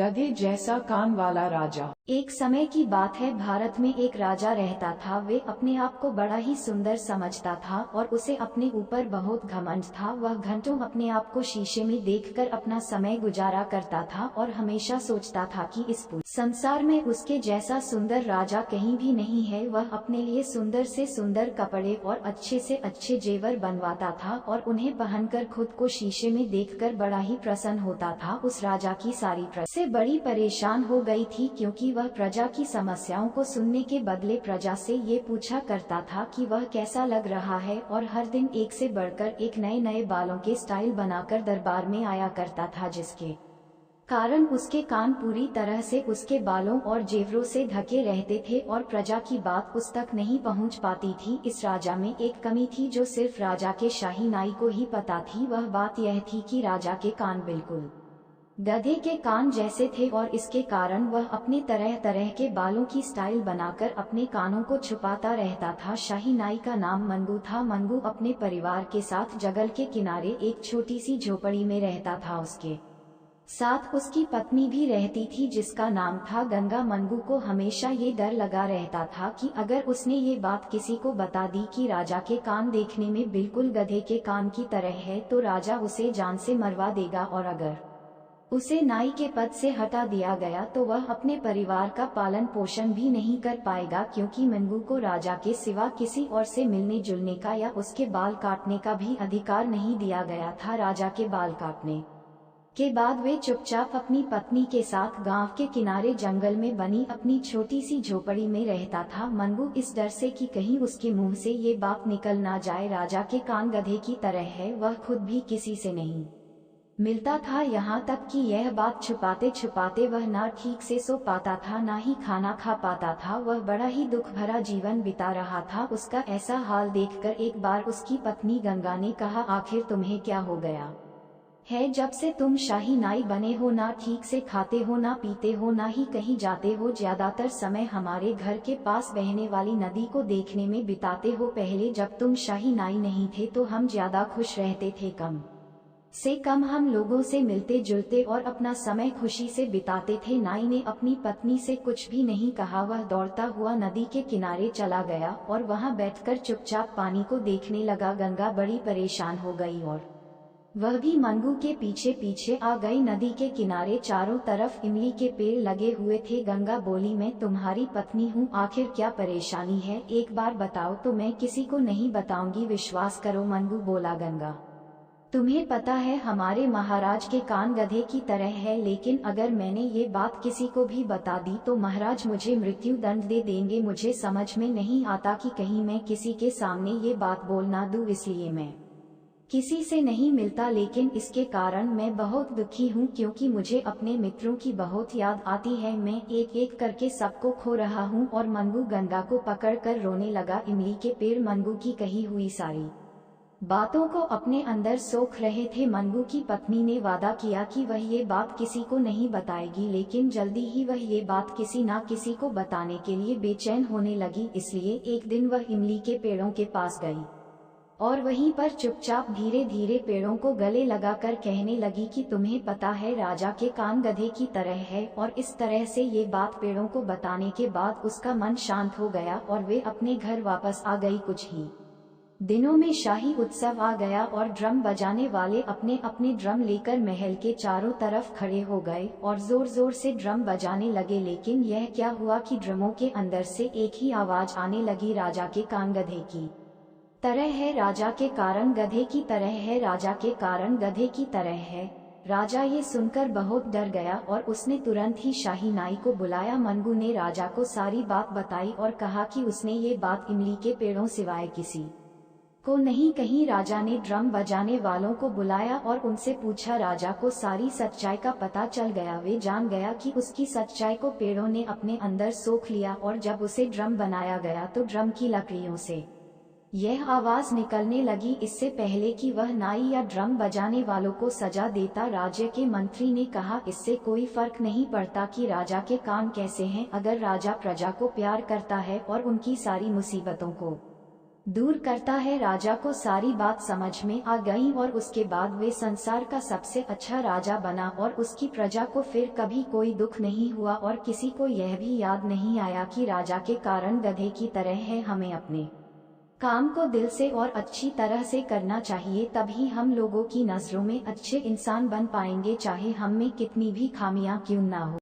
गधे जैसा कान वाला राजा। एक समय की बात है, भारत में एक राजा रहता था। वे अपने आप को बड़ा ही सुंदर समझता था और उसे अपने ऊपर बहुत घमंड था। वह घंटों अपने आप को शीशे में देखकर अपना समय गुजारा करता था और हमेशा सोचता था कि इस पूरे संसार में उसके जैसा सुंदर राजा कहीं भी नहीं है। वह अपने लिए सुंदर से सुंदर कपड़े और अच्छे से अच्छे जेवर बनवाता था और उन्हें पहनकर खुद को शीशे में देखकर बड़ा ही प्रसन्न होता था। उस राजा की सारी प्रजा से बड़ी परेशान हो गई थी, क्योंकि वह प्रजा की समस्याओं को सुनने के बदले प्रजा से ये पूछा करता था कि वह कैसा लग रहा है, और हर दिन एक से बढ़कर एक नए नए बालों के स्टाइल बनाकर दरबार में आया करता था, जिसके कारण उसके कान पूरी तरह से उसके बालों और जेवरों से ढके रहते थे और प्रजा की बात उस तक नहीं पहुंच पाती थी। इस राजा में एक कमी थी जो सिर्फ राजा के शाही नाई को ही पता थी। वह बात यह थी कि राजा के कान बिल्कुल गधे के कान जैसे थे और इसके कारण वह अपने तरह तरह के बालों की स्टाइल बनाकर अपने कानों को छुपाता रहता था। शाही नाई का नाम मंगू था। मंगू अपने परिवार के साथ जंगल के किनारे एक छोटी सी झोपड़ी में रहता था। उसके साथ उसकी पत्नी भी रहती थी, जिसका नाम था गंगा। मंगू को हमेशा ये डर लगा रहता था कि अगर उसने ये बात किसी को बता दी कि राजा के कान देखने में बिल्कुल गधे के कान की तरह है, तो राजा उसे जान से मरवा देगा, और अगर उसे नाई के पद से हटा दिया गया तो वह अपने परिवार का पालन पोषण भी नहीं कर पाएगा, क्योंकि मंगू को राजा के सिवा किसी और से मिलने जुलने का या उसके बाल काटने का भी अधिकार नहीं दिया गया था। राजा के बाल काटने के बाद वे चुपचाप अपनी पत्नी के साथ गांव के किनारे जंगल में बनी अपनी छोटी सी झोपड़ी में रहता था। मंगू इस डर से कि कहीं उसके मुंह से ये बात निकल ना जाए, राजा के कान गधे की तरह है, वह खुद भी किसी से नहीं मिलता था। यहाँ तक कि यह बात छुपाते छुपाते वह ना ठीक से सो पाता था, ना ही खाना खा पाता था। वह बड़ा ही दुख भरा जीवन बिता रहा था। उसका ऐसा हाल देखकर एक बार उसकी पत्नी गंगा ने कहा, आखिर तुम्हें क्या हो गया है? जब से तुम शाही नाई बने हो, ना ठीक से खाते हो, ना पीते हो, ना ही कहीं जाते हो। ज्यादातर समय हमारे घर के पास बहने वाली नदी को देखने में बिताते हो। पहले जब तुम शाही नाई नहीं थे तो हम ज्यादा खुश रहते थे, कम से कम हम लोगों से मिलते जुलते और अपना समय खुशी से बिताते थे। नाई ने अपनी पत्नी से कुछ भी नहीं कहा। वह दौड़ता हुआ नदी के किनारे चला गया और वहां बैठकर चुपचाप पानी को देखने लगा। गंगा बड़ी परेशान हो गई और वह भी मंगू के पीछे पीछे आ गई। नदी के किनारे चारों तरफ इमली के पेड़ लगे हुए थे। गंगा बोली, मैं तुम्हारी पत्नी हूँ, आखिर क्या परेशानी है? एक बार बताओ तो मैं किसी को नहीं बताऊंगी, विश्वास करो। मंगू बोला, गंगा तुम्हें पता है हमारे महाराज के कान गधे की तरह है, लेकिन अगर मैंने ये बात किसी को भी बता दी तो महाराज मुझे मृत्यु दंड दे देंगे। मुझे समझ में नहीं आता कि कहीं मैं किसी के सामने ये बात बोल ना दूं, इसलिए मैं किसी से नहीं मिलता। लेकिन इसके कारण मैं बहुत दुखी हूँ, क्योंकि मुझे अपने मित्रों की बहुत याद आती है। मैं एक एक करके सबको खो रहा हूँ। और मंगू गंगा को पकड़कर रोने लगा। इमली के पेड़ मंगू की कही हुई सारी बातों को अपने अंदर सोख रहे थे। मंगू की पत्नी ने वादा किया कि वह ये बात किसी को नहीं बताएगी, लेकिन जल्दी ही वह ये बात किसी ना किसी को बताने के लिए बेचैन होने लगी। इसलिए एक दिन वह इमली के पेड़ों के पास गई और वहीं पर चुपचाप धीरे धीरे पेड़ों को गले लगाकर कहने लगी कि तुम्हें पता है राजा के कान गधे की तरह है। और इस तरह से ये बात पेड़ों को बताने के बाद उसका मन शांत हो गया और वे अपने घर वापस आ गई। कुछ ही दिनों में शाही उत्सव आ गया और ड्रम बजाने वाले अपने अपने ड्रम लेकर महल के चारों तरफ खड़े हो गए और जोर जोर से ड्रम बजाने लगे। लेकिन यह क्या हुआ कि ड्रमों के अंदर से एक ही आवाज आने लगी, राजा के कान गधे की तरह है, राजा के कारण गधे की तरह है, राजा के कारण गधे की तरह है। राजा ये सुनकर बहुत डर गया और उसने तुरंत ही शाही नाई को बुलाया। मंगू ने राजा को सारी बात बताई और कहा कि उसने ये बात इमली के पेड़ों सिवाय किसी को नहीं कही। राजा ने ड्रम बजाने वालों को बुलाया और उनसे पूछा। राजा को सारी सच्चाई का पता चल गया। वे जान गया कि उसकी सच्चाई को पेड़ों ने अपने अंदर सोख लिया और जब उसे ड्रम बनाया गया तो ड्रम की लकड़ियों से यह आवाज निकलने लगी। इससे पहले कि वह नाई या ड्रम बजाने वालों को सजा देता, राज्य के मंत्री ने कहा, इससे कोई फर्क नहीं पड़ता कि राजा के कान कैसे हैं। अगर राजा प्रजा को प्यार करता है और उनकी सारी मुसीबतों को दूर करता है। राजा को सारी बात समझ में आ गई और उसके बाद वे संसार का सबसे अच्छा राजा बना और उसकी प्रजा को फिर कभी कोई दुख नहीं हुआ और किसी को यह भी याद नहीं आया कि राजा के कारण गधे की तरह है। हमें अपने काम को दिल से और अच्छी तरह से करना चाहिए, तभी हम लोगों की नजरों में अच्छे इंसान बन पाएंगे, चाहे हम में कितनी भी खामियां क्यों ना हो।